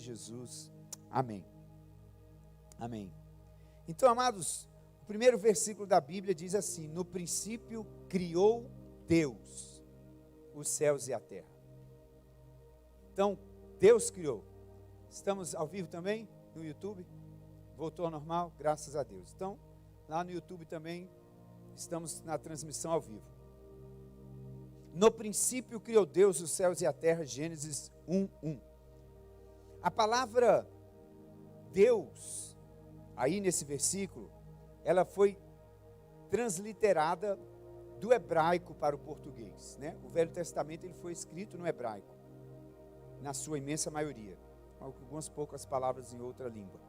Jesus. Amém. Amém. Então, amados, o primeiro versículo da Bíblia diz assim: no princípio criou Deus os céus e a terra. Então, Deus criou. Estamos ao vivo também no YouTube? Voltou ao normal? Graças a Deus. Então, lá no YouTube também estamos na transmissão ao vivo. No princípio criou Deus os céus e a terra, Gênesis 1:1. A palavra Deus, aí nesse versículo, ela foi transliterada do hebraico para o português, né? O Velho Testamento ele foi escrito no hebraico, na sua imensa maioria, algumas poucas palavras em outra língua.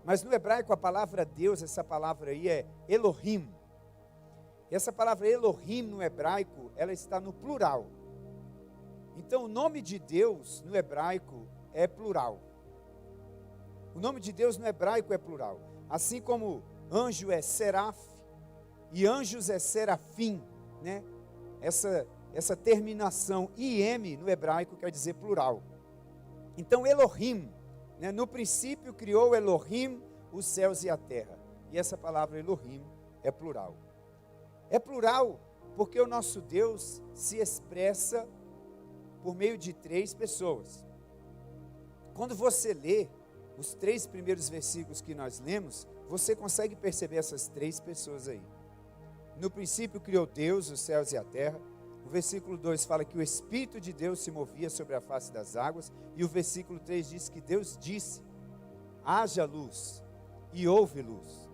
Mas no hebraico a palavra Deus, essa palavra aí é Elohim. E essa palavra Elohim no hebraico, ela está no plural. Então o nome de Deus no hebraico é plural. O nome de Deus no hebraico é plural. Assim como anjo é seraf e anjos é serafim, né? Essa terminação im no hebraico quer dizer plural. Então Elohim, né? No princípio criou Elohim os céus e a terra. E essa palavra Elohim é plural. É plural porque o nosso Deus se expressa por meio de 3 pessoas. Quando você lê os 3 primeiros versículos que nós lemos, você consegue perceber essas 3 pessoas aí. No princípio criou Deus os céus e a terra. O versículo 2 fala que o Espírito de Deus se movia sobre a face das águas. E o versículo 3 diz que Deus disse: haja luz, e houve luz.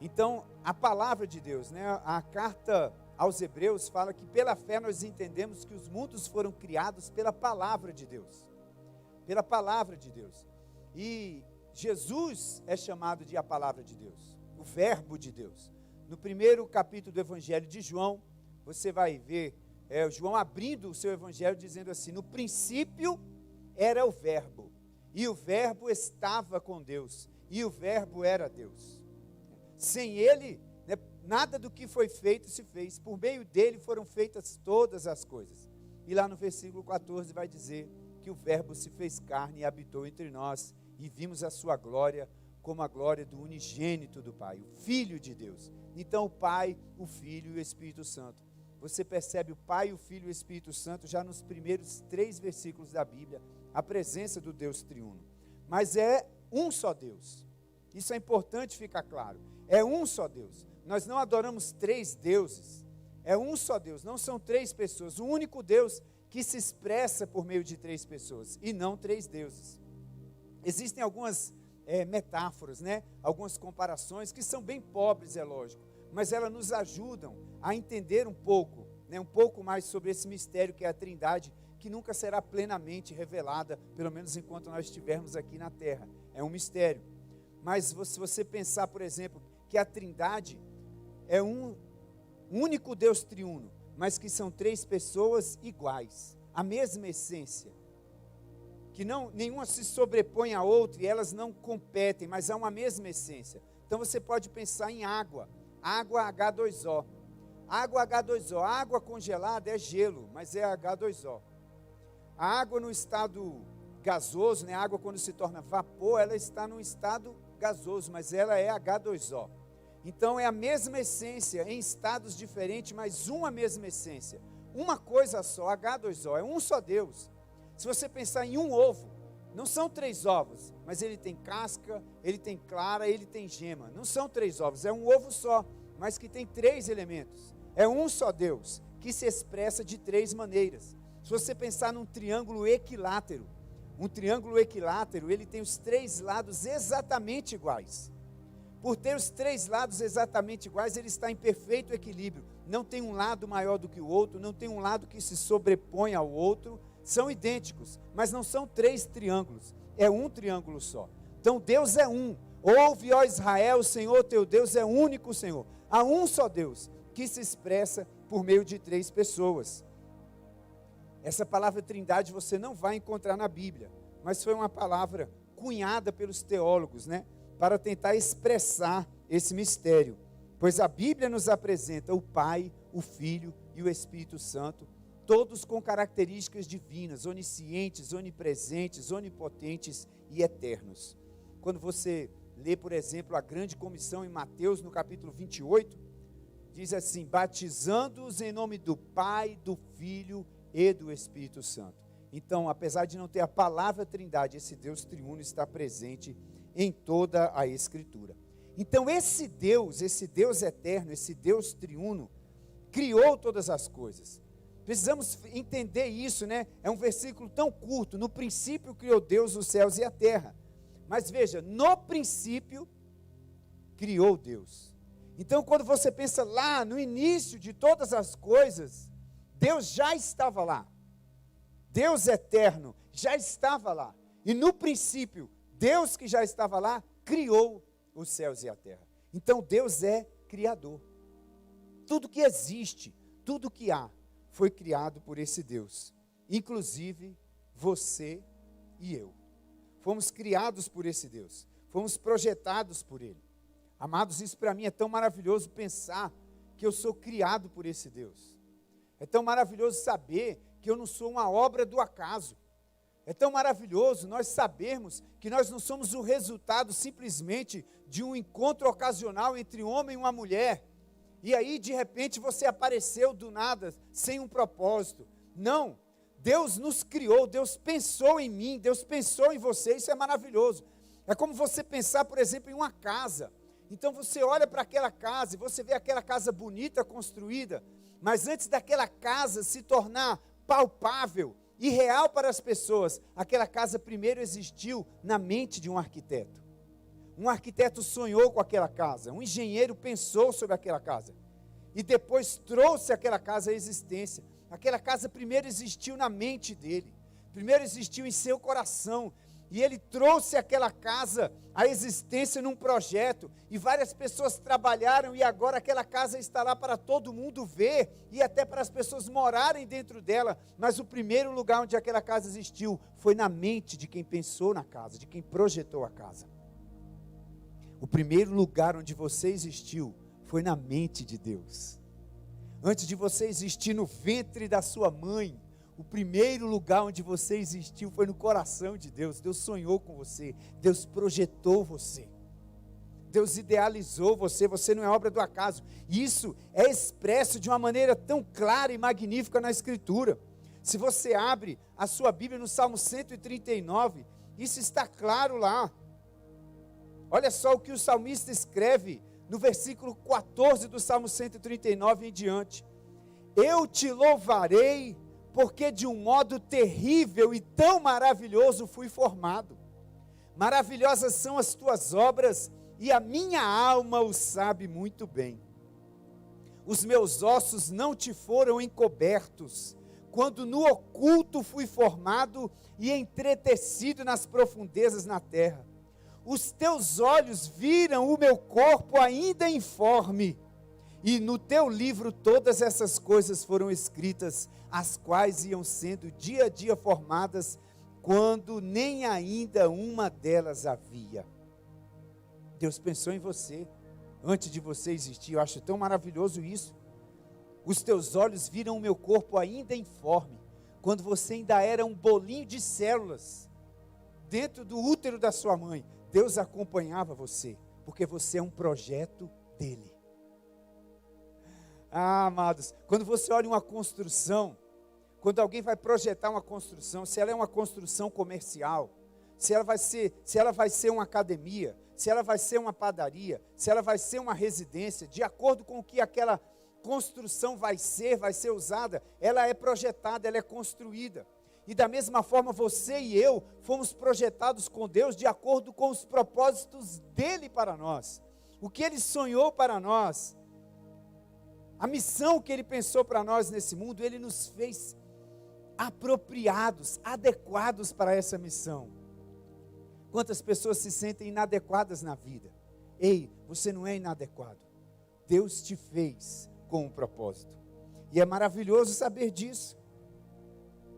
Então, a palavra de Deus, né? A carta aos Hebreus fala que pela fé nós entendemos que os mundos foram criados pela palavra de Deus. Pela palavra de Deus. E Jesus é chamado de a palavra de Deus, o verbo de Deus. No primeiro capítulo do Evangelho de João, você vai ver João abrindo o seu Evangelho dizendo assim: no princípio era o verbo, e o verbo estava com Deus, e o verbo era Deus. Sem ele, né, nada do que foi feito se fez, por meio dele foram feitas todas as coisas. E lá no versículo 14 vai dizer que o verbo se fez carne e habitou entre nós, e vimos a sua glória como a glória do unigênito do Pai, o Filho de Deus. Então o Pai, o Filho e o Espírito Santo. Você percebe o Pai, o Filho e o Espírito Santo já nos primeiros 3 versículos da Bíblia, a presença do Deus triuno. Mas é um só Deus. Isso é importante ficar claro. É um só Deus. Nós não adoramos 3 deuses. É um só Deus, não são 3 pessoas. O único Deus que se expressa por meio de 3 pessoas e não 3 deuses. Existem algumas metáforas, né? Algumas comparações que são bem pobres, é lógico, mas elas nos ajudam a entender um pouco, né? Um pouco mais sobre esse mistério que é a Trindade, que nunca será plenamente revelada, pelo menos enquanto nós estivermos aqui na terra. É um mistério. Mas se você pensar, por exemplo, que a Trindade é um único Deus triuno, mas que são 3 pessoas iguais, a mesma essência, que nenhuma se sobrepõe à outra e elas não competem, mas há uma mesma essência. Então você pode pensar em água H2O. Água H2O, água congelada é gelo, mas é H2O. A água no estado gasoso, né? A água quando se torna vapor, ela está num estado gasoso, mas ela é H2O. Então é a mesma essência em estados diferentes, mas uma mesma essência. Uma coisa só, H2O, é um só Deus. Se você pensar em um ovo, não são 3 ovos, mas ele tem casca, ele tem clara, ele tem gema. Não são 3 ovos, é um ovo só, mas que tem 3 elementos. É um só Deus, que se expressa de 3 maneiras. Se você pensar num triângulo equilátero, ele tem os 3 lados exatamente iguais. Por ter os 3 lados exatamente iguais, ele está em perfeito equilíbrio. Não tem um lado maior do que o outro, não tem um lado que se sobrepõe ao outro. São idênticos, mas não são 3 triângulos, é um triângulo só. Então Deus é um. Ouve, ó Israel, o Senhor teu Deus é o único Senhor. Há um só Deus, que se expressa por meio de 3 pessoas. Essa palavra Trindade você não vai encontrar na Bíblia, mas foi uma palavra cunhada pelos teólogos, né, para tentar expressar esse mistério. Pois a Bíblia nos apresenta o Pai, o Filho e o Espírito Santo todos com características divinas, oniscientes, onipresentes, onipotentes e eternos. Quando você lê, por exemplo, a grande comissão em Mateus, no capítulo 28, diz assim: batizando-os em nome do Pai, do Filho e do Espírito Santo. Então, apesar de não ter a palavra Trindade, esse Deus triuno está presente em toda a Escritura. Então, esse Deus eterno, esse Deus triuno, criou todas as coisas. Precisamos entender isso, né? É um versículo tão curto. No princípio criou Deus os céus e a terra. Mas veja, no princípio criou Deus. Então, quando você pensa lá no início de todas as coisas, Deus já estava lá. Deus eterno já estava lá. E no princípio, Deus que já estava lá, criou os céus e a terra. Então, Deus é criador. Tudo que existe, tudo que há, foi criado por esse Deus. Inclusive, você e eu. Fomos criados por esse Deus. Fomos projetados por Ele. Amados, isso para mim é tão maravilhoso pensar que eu sou criado por esse Deus. É tão maravilhoso saber que eu não sou uma obra do acaso. É tão maravilhoso nós sabermos que nós não somos o resultado simplesmente de um encontro ocasional entre um homem e uma mulher. E aí, de repente, você apareceu do nada, sem um propósito. Não, Deus nos criou, Deus pensou em mim, Deus pensou em você, isso é maravilhoso. É como você pensar, por exemplo, em uma casa. Então você olha para aquela casa e você vê aquela casa bonita, construída, mas antes daquela casa se tornar palpável e real para as pessoas, aquela casa primeiro existiu na mente de um arquiteto. Um arquiteto sonhou com aquela casa, um engenheiro pensou sobre aquela casa e depois trouxe aquela casa à existência. Aquela casa primeiro existiu na mente dele, primeiro existiu em seu coração, e ele trouxe aquela casa à existência num projeto, e várias pessoas trabalharam, e agora aquela casa está lá para todo mundo ver, e até para as pessoas morarem dentro dela, mas o primeiro lugar onde aquela casa existiu, foi na mente de quem pensou na casa, de quem projetou a casa. O primeiro lugar onde você existiu, foi na mente de Deus. Antes de você existir no ventre da sua mãe, o primeiro lugar onde você existiu foi no coração de Deus. Deus sonhou com você, Deus projetou você, Deus idealizou você, você não é obra do acaso. Isso é expresso de uma maneira tão clara e magnífica na Escritura. Se você abre a sua Bíblia no Salmo 139, isso está claro lá. Olha só o que o salmista escreve no versículo 14 do Salmo 139 em diante: eu te louvarei, porque de um modo terrível e tão maravilhoso fui formado. Maravilhosas são as tuas obras, e a minha alma o sabe muito bem. Os meus ossos não te foram encobertos, quando no oculto fui formado e entretecido nas profundezas na terra. Os teus olhos viram o meu corpo ainda informe, e no teu livro todas essas coisas foram escritas, as quais iam sendo dia a dia formadas, quando nem ainda uma delas havia. Deus pensou em você, antes de você existir. Eu acho tão maravilhoso isso. Os teus olhos viram o meu corpo ainda informe, quando você ainda era um bolinho de células, dentro do útero da sua mãe. Deus acompanhava você, porque você é um projeto dele. Ah, amados, quando você olha uma construção, quando alguém vai projetar uma construção, se ela é uma construção comercial, se ela vai ser uma academia, se ela vai ser uma padaria, se ela vai ser uma residência, de acordo com o que aquela construção vai ser usada, ela é projetada, ela é construída. E da mesma forma você e eu fomos projetados com Deus de acordo com os propósitos dele para nós. O que ele sonhou para nós, a missão que ele pensou para nós nesse mundo, ele nos fez apropriados, adequados para essa missão. Quantas pessoas se sentem inadequadas na vida? Ei, você não é inadequado. Deus te fez com um propósito. E é maravilhoso saber disso.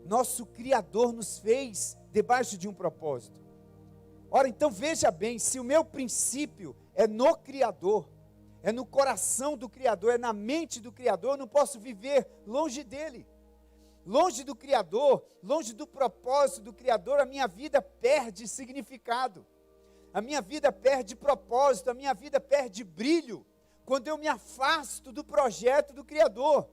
Nosso Criador nos fez debaixo de um propósito. Ora, então veja bem, se o meu princípio é no Criador, é no coração do Criador, é na mente do Criador, eu não posso viver longe dele. longe do Criador, longe do propósito do Criador, a minha vida perde significado. A minha vida perde propósito, a minha vida perde brilho, quando eu me afasto do projeto do Criador,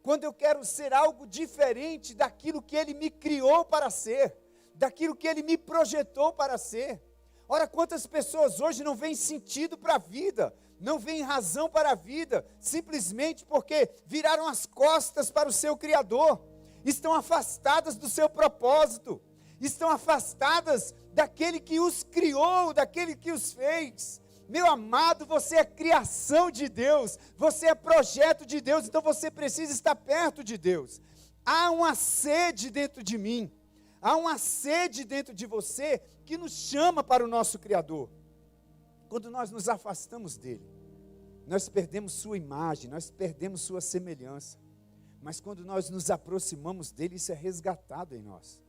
quando eu quero ser algo diferente daquilo que Ele me criou para ser, daquilo que Ele me projetou para ser. Ora, quantas pessoas hoje não veem sentido para a vida, não veem razão para a vida, simplesmente porque viraram as costas para o seu Criador, estão afastadas do seu propósito, estão afastadas daquele que os criou, daquele que os fez. Meu amado, você é criação de Deus, você é projeto de Deus, então você precisa estar perto de Deus. Há uma sede dentro de mim, há uma sede dentro de você que nos chama para o nosso Criador. Quando nós nos afastamos dele, nós perdemos sua imagem, nós perdemos sua semelhança. Mas quando nós nos aproximamos dele, isso é resgatado em nós.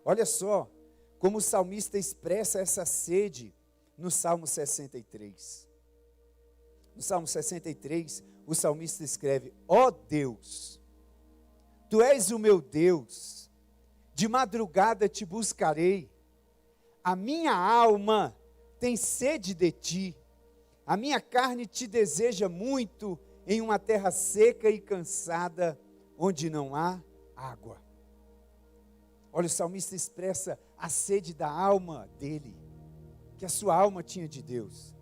Olha só como o salmista expressa essa sede no Salmo 63. No Salmo 63, o salmista escreve: ó Deus, Tu és o meu Deus, de madrugada te buscarei, a minha alma tem sede de Ti, a minha carne te deseja muito em uma terra seca e cansada, onde não há água. Olha, o salmista expressa a sede da alma dele, que a sua alma tinha de Deus.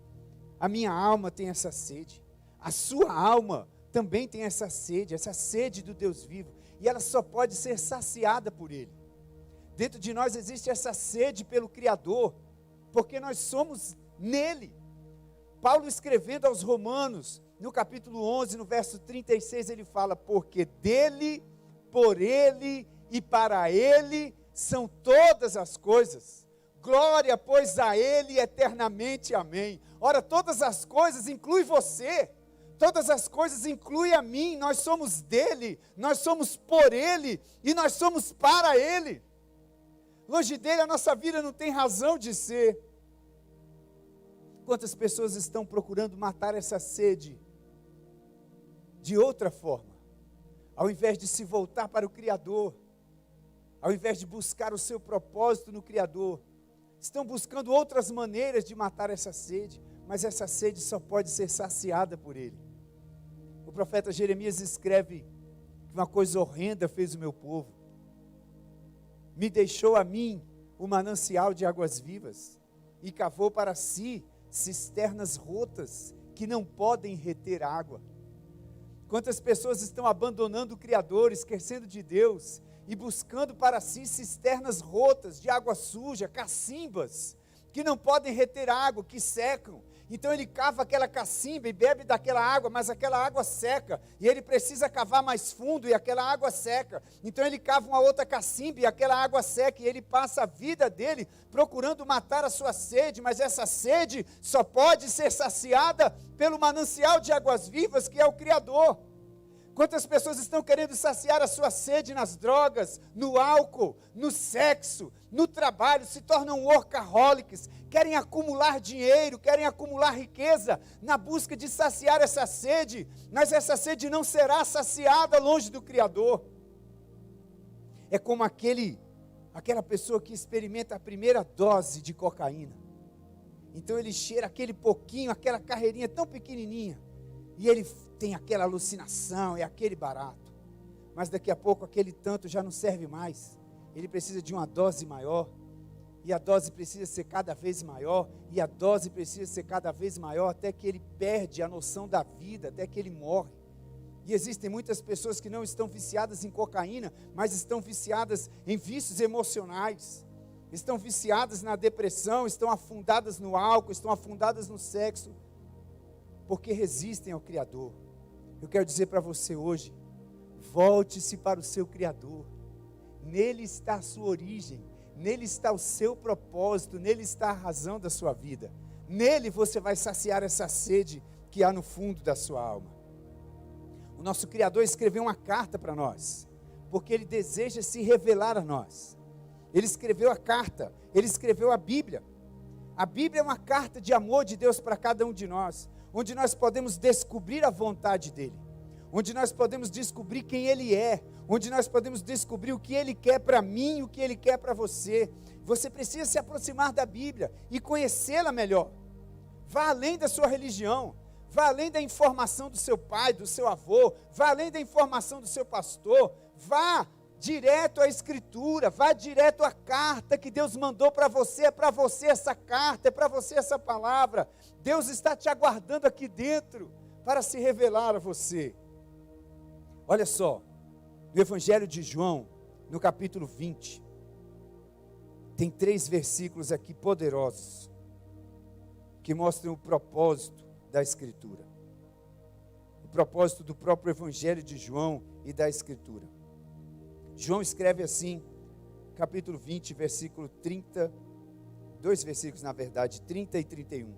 A minha alma tem essa sede, a sua alma também tem essa sede do Deus vivo, e ela só pode ser saciada por Ele. Dentro de nós existe essa sede pelo Criador, porque nós somos nele. Paulo, escrevendo aos Romanos, no capítulo 11, no verso 36, ele fala: porque dele, por ele e para ele são todas as coisas. Glória, pois, a ele eternamente, amém. Ora, todas as coisas inclui você, todas as coisas inclui a mim. Nós somos dele, nós somos por ele e nós somos para ele. Longe dele a nossa vida não tem razão de ser. Quantas pessoas estão procurando matar essa sede de outra forma, ao invés de se voltar para o Criador, ao invés de buscar o seu propósito no Criador, estão buscando outras maneiras de matar essa sede, mas essa sede só pode ser saciada por Ele. O profeta Jeremias escreve que uma coisa horrenda fez o meu povo: me deixou a mim o manancial de águas vivas, e cavou para si cisternas rotas, que não podem reter água. Quantas pessoas estão abandonando o Criador, esquecendo de Deus, e buscando para si cisternas rotas, de água suja, cacimbas, que não podem reter água, que secam. Então ele cava aquela cacimba e bebe daquela água, mas aquela água seca, e ele precisa cavar mais fundo, e aquela água seca. Então ele cava uma outra cacimba, e aquela água seca, e ele passa a vida dele procurando matar a sua sede, mas essa sede só pode ser saciada pelo manancial de águas vivas, que é o Criador. Quantas pessoas estão querendo saciar a sua sede nas drogas, no álcool, no sexo, no trabalho, se tornam workaholics, querem acumular dinheiro, querem acumular riqueza, na busca de saciar essa sede, mas essa sede não será saciada longe do Criador. É como aquela pessoa que experimenta a primeira dose de cocaína. Então ele cheira aquele pouquinho, aquela carreirinha tão pequenininha, e ele tem aquela alucinação, é aquele barato, mas daqui a pouco aquele tanto já não serve mais, ele precisa de uma dose maior, e a dose precisa ser cada vez maior, e a dose precisa ser cada vez maior, até que ele perde a noção da vida, até que ele morre. E existem muitas pessoas que não estão viciadas em cocaína, mas estão viciadas em vícios emocionais, estão viciadas na depressão, estão afundadas no álcool, estão afundadas no sexo, porque resistem ao Criador. Eu quero dizer para você hoje: volte-se para o seu Criador, nele está a sua origem, nele está o seu propósito, nele está a razão da sua vida, nele você vai saciar essa sede que há no fundo da sua alma. O nosso Criador escreveu uma carta para nós, porque Ele deseja se revelar a nós. Ele escreveu a carta, Ele escreveu a Bíblia. A Bíblia é uma carta de amor de Deus para cada um de nós, onde nós podemos descobrir a vontade dEle, onde nós podemos descobrir quem Ele é, onde nós podemos descobrir o que Ele quer para mim e o que Ele quer para você. Você precisa se aproximar da Bíblia e conhecê-la melhor. Vá além da sua religião, vá além da informação do seu pai, do seu avô, vá além da informação do seu pastor, vá direto à Escritura, vá direto à carta que Deus mandou para você. É para você essa carta, é para você essa palavra. Deus está te aguardando aqui dentro para se revelar a você. Olha só, no Evangelho de João, no capítulo 20, tem 3 versículos aqui poderosos, que mostram o propósito da Escritura, o propósito do próprio Evangelho de João e da Escritura. João escreve assim, capítulo 20, versículo 30, 2 versículos na verdade, 30 e 31.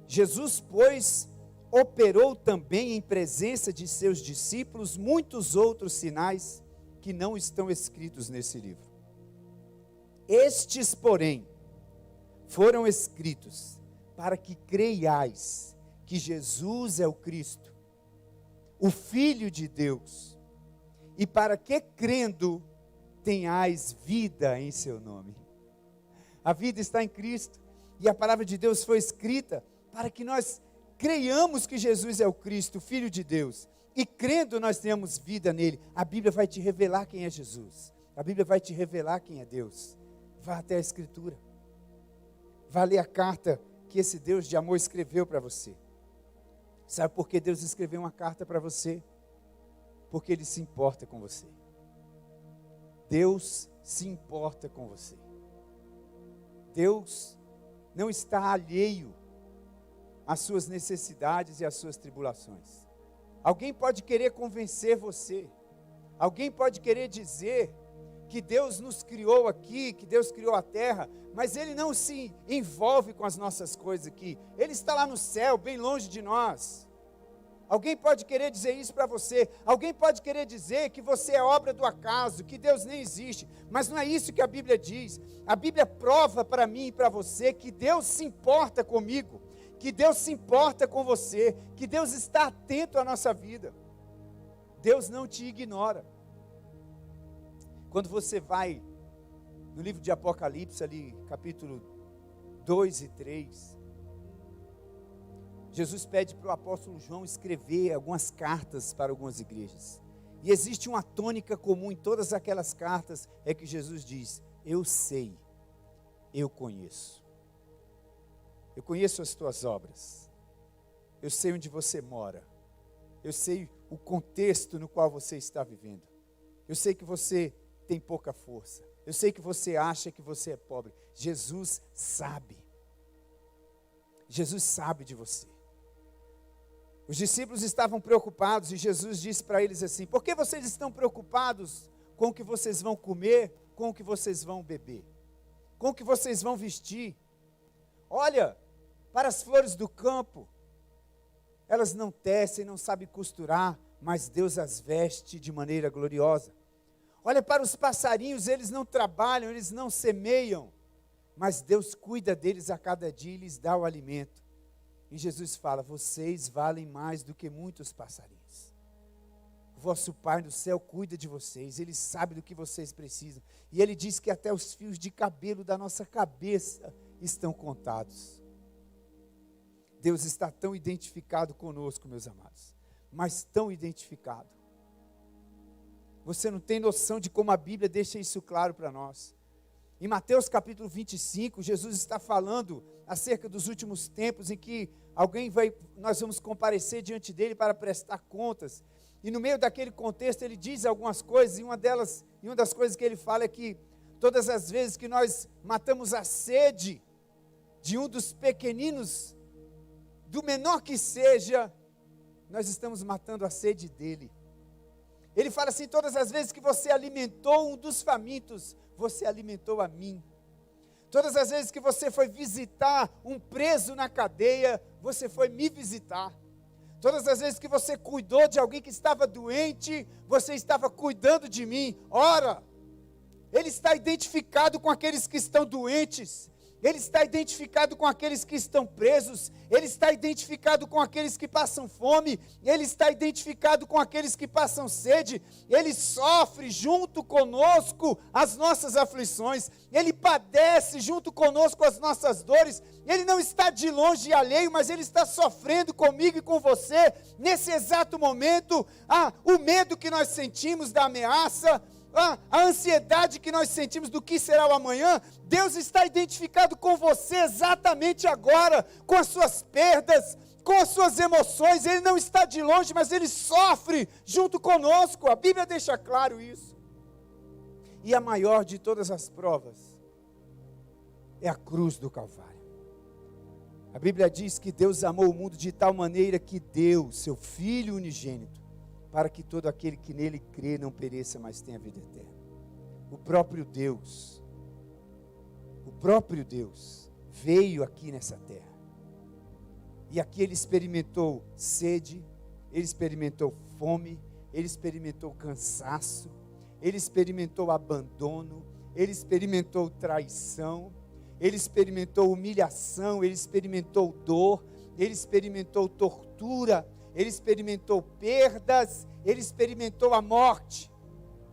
Jesus, pois, operou também em presença de seus discípulos muitos outros sinais que não estão escritos nesse livro. Estes, porém, foram escritos para que creiais que Jesus é o Cristo, o Filho de Deus, e para que, crendo, tenhais vida em seu nome. A vida está em Cristo, e a palavra de Deus foi escrita para que nós creiamos que Jesus é o Cristo, o Filho de Deus, e crendo nós tenhamos vida nele. A Bíblia vai te revelar quem é Jesus, a Bíblia vai te revelar quem é Deus. Vá até a Escritura, vá ler a carta que esse Deus de amor escreveu para você. Sabe por que Deus escreveu uma carta para você? Porque Ele se importa com você. Deus se importa com você. Deus não está alheio às suas necessidades e às suas tribulações. Alguém pode querer convencer você, alguém pode querer dizer que Deus nos criou aqui, que Deus criou a terra, mas Ele não se envolve com as nossas coisas aqui. Ele está lá no céu, bem longe de nós. Alguém pode querer dizer isso para você. Alguém pode querer dizer que você é obra do acaso, que Deus nem existe. Mas não é isso que a Bíblia diz. A Bíblia prova para mim e para você que Deus se importa comigo, que Deus se importa com você, que Deus está atento à nossa vida. Deus não te ignora. Quando você vai no livro de Apocalipse, ali, capítulo 2 e 3, Jesus pede para o apóstolo João escrever algumas cartas para algumas igrejas. E existe uma tônica comum em todas aquelas cartas, é que Jesus diz: eu sei, eu conheço. Eu conheço as tuas obras. Eu sei onde você mora. Eu sei o contexto no qual você está vivendo. Eu sei que você tem pouca força. Eu sei que você acha que você é pobre. Jesus sabe. Jesus sabe de você. Os discípulos estavam preocupados e Jesus disse para eles assim: por que vocês estão preocupados com o que vocês vão comer, com o que vocês vão beber, com o que vocês vão vestir? Olha para as flores do campo, elas não tecem, não sabem costurar, mas Deus as veste de maneira gloriosa. Olha para os passarinhos, eles não trabalham, eles não semeiam, mas Deus cuida deles a cada dia e lhes dá o alimento. E Jesus fala: vocês valem mais do que muitos passarinhos. O vosso Pai no céu cuida de vocês, Ele sabe do que vocês precisam. E Ele diz que até os fios de cabelo da nossa cabeça estão contados. Deus está tão identificado conosco, meus amados, mas tão identificado. Você não tem noção de como a Bíblia deixa isso claro para nós. Em Mateus capítulo 25, Jesus está falando acerca dos últimos tempos em que nós vamos comparecer diante dele para prestar contas. E no meio daquele contexto ele diz algumas coisas, e uma das coisas que ele fala é que todas as vezes que nós matamos a sede de um dos pequeninos, do menor que seja, nós estamos matando a sede dele. Ele fala assim: todas as vezes que você alimentou um dos famintos, você alimentou a mim. Todas as vezes que você foi visitar um preso na cadeia, você foi me visitar. Todas as vezes que você cuidou de alguém que estava doente, você estava cuidando de mim. Ora, Ele está identificado com aqueles que estão doentes. Ele está identificado com aqueles que estão presos, Ele está identificado com aqueles que passam fome, Ele está identificado com aqueles que passam sede, Ele sofre junto conosco as nossas aflições, Ele padece junto conosco as nossas dores, Ele não está de longe e alheio, mas Ele está sofrendo comigo e com você, nesse exato momento. O medo que nós sentimos da ameaça, a ansiedade que nós sentimos do que será o amanhã, Deus está identificado com você exatamente agora, com as suas perdas, com as suas emoções. Ele não está de longe, mas Ele sofre junto conosco. A Bíblia deixa claro isso. E a maior de todas as provas é a cruz do Calvário. A Bíblia diz que Deus amou o mundo de tal maneira que deu seu Filho unigênito, para que todo aquele que nele crê não pereça, mas tenha vida eterna. O próprio Deus veio aqui nessa terra. E aqui Ele experimentou sede, Ele experimentou fome, Ele experimentou cansaço, Ele experimentou abandono, Ele experimentou traição, Ele experimentou humilhação, Ele experimentou dor, Ele experimentou tortura, Ele experimentou perdas, Ele experimentou a morte,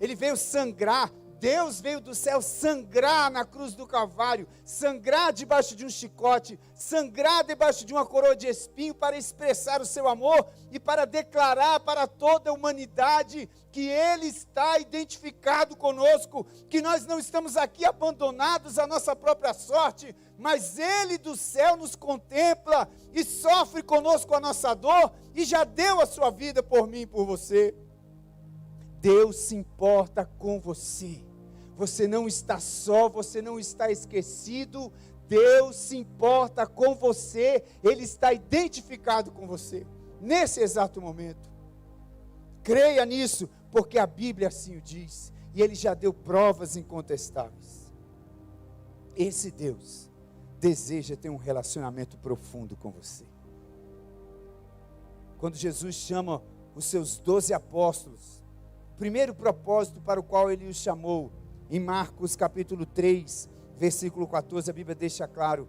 Ele veio sangrar. Deus veio do céu sangrar na cruz do Calvário, sangrar debaixo de um chicote, sangrar debaixo de uma coroa de espinho, para expressar o seu amor e para declarar para toda a humanidade que Ele está identificado conosco, que nós não estamos aqui abandonados à nossa própria sorte, mas Ele do céu nos contempla e sofre conosco a nossa dor e já deu a sua vida por mim e por você. Deus se importa com você. Você não está só, você não está esquecido. Deus se importa com você. Ele está identificado com você nesse exato momento. Creia nisso, porque a Bíblia assim o diz. E Ele já deu provas incontestáveis. Esse Deus deseja ter um relacionamento profundo com você. Quando Jesus chama os seus 12 apóstolos, o primeiro propósito para o qual Ele os chamou, em Marcos capítulo 3, versículo 14, a Bíblia deixa claro,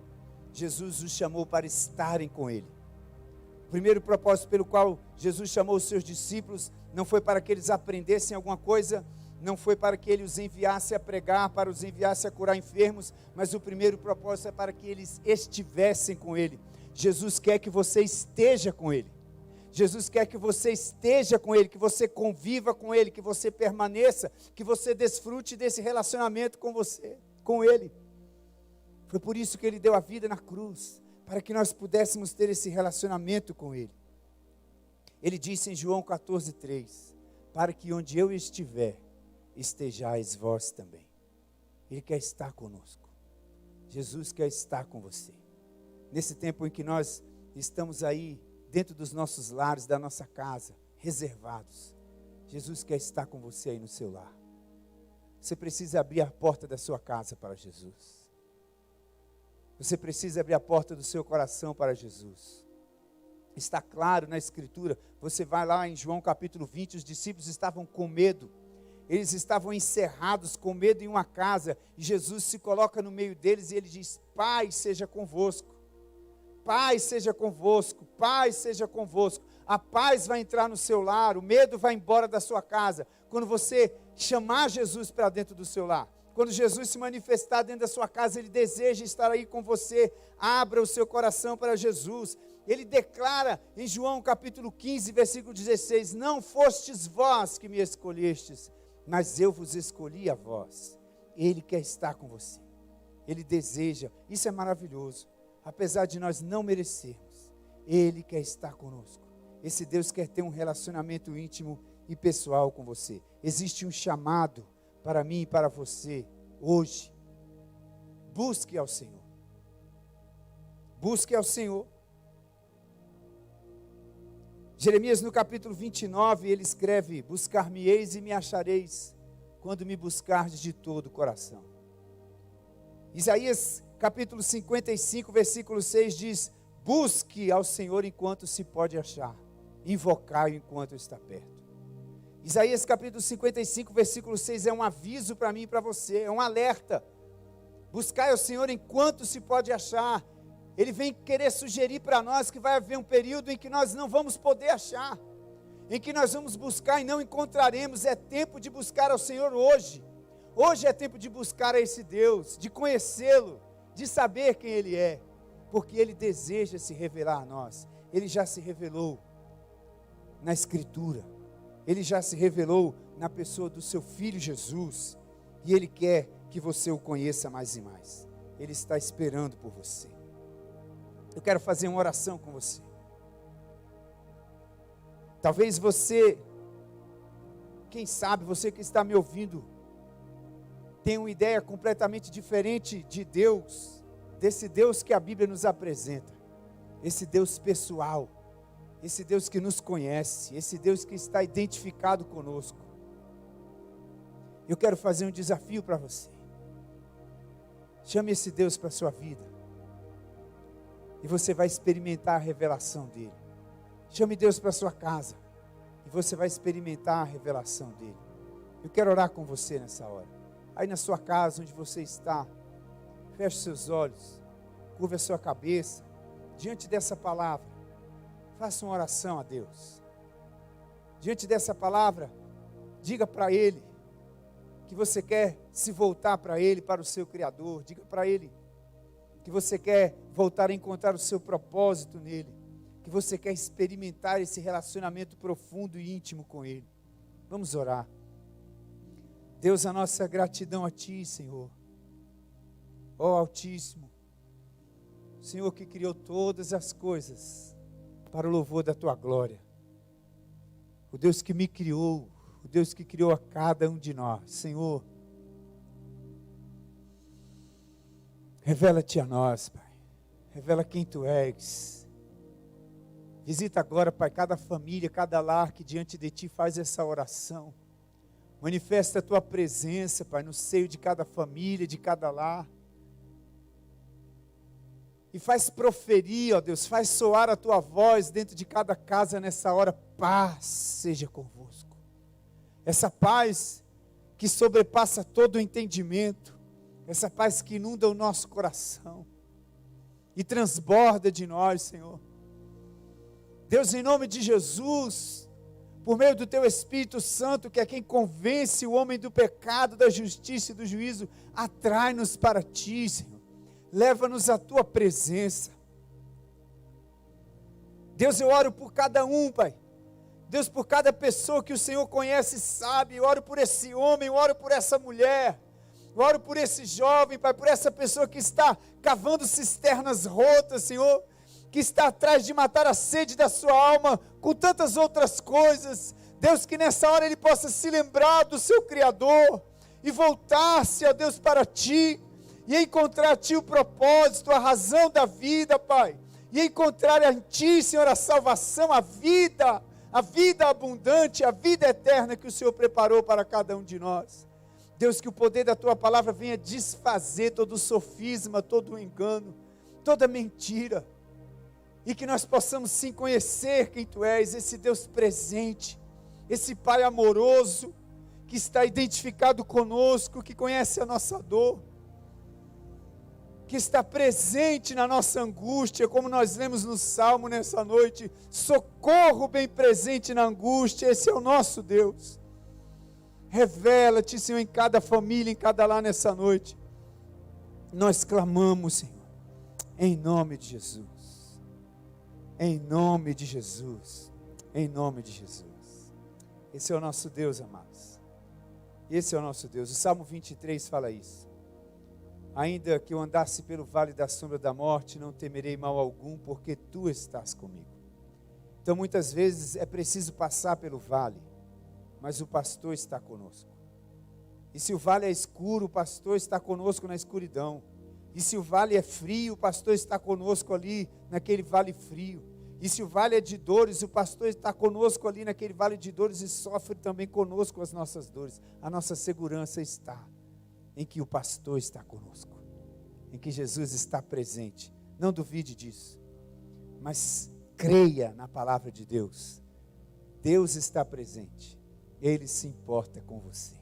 Jesus os chamou para estarem com Ele. O primeiro propósito pelo qual Jesus chamou os seus discípulos, não foi para que eles aprendessem alguma coisa, não foi para que Ele os enviasse a pregar, para os enviasse a curar enfermos, mas o primeiro propósito é para que eles estivessem com Ele. Jesus quer que você esteja com Ele. Jesus quer que você esteja com Ele, que você conviva com Ele, que você permaneça, que você desfrute desse relacionamento com Ele. Foi por isso que Ele deu a vida na cruz, para que nós pudéssemos ter esse relacionamento com Ele. Ele disse em João 14:3, para que onde eu estiver, estejais vós também. Ele quer estar conosco. Jesus quer estar com você. Nesse tempo em que nós estamos aí, dentro dos nossos lares, da nossa casa, reservados, Jesus quer estar com você aí no seu lar. Você precisa abrir a porta da sua casa para Jesus. Você precisa abrir a porta do seu coração para Jesus. Está claro na Escritura, você vai lá em João capítulo 20, os discípulos estavam com medo, eles estavam encerrados com medo em uma casa, e Jesus se coloca no meio deles e Ele diz, paz seja convosco. Paz seja convosco, paz seja convosco. A paz vai entrar no seu lar, o medo vai embora da sua casa. Quando você chamar Jesus para dentro do seu lar, quando Jesus se manifestar dentro da sua casa, Ele deseja estar aí com você. Abra o seu coração para Jesus. Ele declara em João capítulo 15, versículo 16, não fostes vós que me escolhestes, mas eu vos escolhi a vós. Ele quer estar com você. Ele deseja, isso é maravilhoso. Apesar de nós não merecermos, Ele quer estar conosco. Esse Deus quer ter um relacionamento íntimo e pessoal com você. Existe um chamado para mim e para você hoje. Busque ao Senhor. Busque ao Senhor. Jeremias no capítulo 29, ele escreve, buscar-me-eis e me achareis, quando me buscardes de todo o coração. Isaías capítulo 55, versículo 6 diz, busque ao Senhor enquanto se pode achar, invocai-o enquanto está perto. Isaías capítulo 55, versículo 6 é um aviso para mim e para você, é um alerta. Buscai ao Senhor enquanto se pode achar. Ele vem querer sugerir para nós que vai haver um período em que nós não vamos poder achar, em que nós vamos buscar e não encontraremos. É tempo de buscar ao Senhor hoje. Hoje é tempo de buscar a esse Deus, de conhecê-lo, de saber quem Ele é, porque Ele deseja se revelar a nós. Ele já se revelou na Escritura, Ele já se revelou na pessoa do seu Filho Jesus, e Ele quer que você o conheça mais e mais. Ele está esperando por você. Eu quero fazer uma oração com você. Talvez você, quem sabe, você que está me ouvindo, tenha uma ideia completamente diferente de Deus, desse Deus que a Bíblia nos apresenta, esse Deus pessoal, esse Deus que nos conhece, esse Deus que está identificado conosco. Eu quero fazer um desafio para você. Chame esse Deus para a sua vida, e você vai experimentar a revelação dEle. Chame Deus para a sua casa, e você vai experimentar a revelação dEle. Eu quero orar com você nessa hora. Aí na sua casa, onde você está, feche seus olhos, curva a sua cabeça, diante dessa palavra, faça uma oração a Deus. Diante dessa palavra, diga para Ele que você quer se voltar para Ele, para o seu Criador. Diga para Ele que você quer voltar a encontrar o seu propósito nele, que você quer experimentar esse relacionamento profundo e íntimo com Ele. Vamos orar. Deus, a nossa gratidão a Ti, Senhor. Ó Altíssimo, Senhor que criou todas as coisas para o louvor da Tua glória. O Deus que me criou, o Deus que criou a cada um de nós. Senhor, revela-te a nós, Pai. Revela quem Tu és. Visita agora, Pai, cada família, cada lar que diante de Ti faz essa oração. Manifesta a Tua presença, Pai, no seio de cada família, de cada lar. E faz proferir, ó Deus, faz soar a Tua voz dentro de cada casa nessa hora. Paz seja convosco. Essa paz que sobrepassa todo o entendimento. Essa paz que inunda o nosso coração e transborda de nós, Senhor. Deus, em nome de Jesus, por meio do Teu Espírito Santo, que é quem convence o homem do pecado, da justiça e do juízo, atrai-nos para Ti, Senhor. Leva-nos à Tua presença. Deus, eu oro por cada um, Pai. Deus, por cada pessoa que o Senhor conhece e sabe. Eu oro por esse homem, eu oro por essa mulher. Eu oro por esse jovem, Pai, por essa pessoa que está cavando cisternas rotas, Senhor, que está atrás de matar a sede da sua alma com tantas outras coisas. Deus, que nessa hora ele possa se lembrar do seu Criador e voltar-se, ó Deus, para Ti e encontrar a Ti o propósito, a razão da vida, Pai, e encontrar em Ti, Senhor, a salvação, a vida abundante, a vida eterna que o Senhor preparou para cada um de nós. Deus, que o poder da Tua palavra venha desfazer todo o sofisma, todo o engano, toda mentira, e que nós possamos sim conhecer quem Tu és, esse Deus presente, esse Pai amoroso, que está identificado conosco, que conhece a nossa dor, que está presente na nossa angústia, como nós lemos no Salmo nessa noite. Socorro bem presente na angústia. Esse é o nosso Deus. Revela-te, Senhor, em cada família, em cada lar nessa noite. Nós clamamos, Senhor, em nome de Jesus. Em nome de Jesus. Em nome de Jesus. Esse é o nosso Deus, amados. Esse é o nosso Deus. O Salmo 23 fala isso. Ainda que eu andasse pelo vale da sombra da morte, não temerei mal algum, porque Tu estás comigo. Então muitas vezes é preciso passar pelo vale, mas o pastor está conosco. E se o vale é escuro, o pastor está conosco na escuridão. E se o vale é frio, o pastor está conosco ali naquele vale frio. E se o vale é de dores, o pastor está conosco ali naquele vale de dores e sofre também conosco as nossas dores. A nossa segurança está em que o pastor está conosco, em que Jesus está presente. Não duvide disso, mas creia na palavra de Deus. Deus está presente, Ele se importa com você,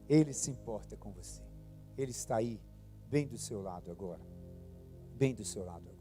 Ele se importa com você, Ele está aí bem do seu lado agora. Bem do seu lado agora.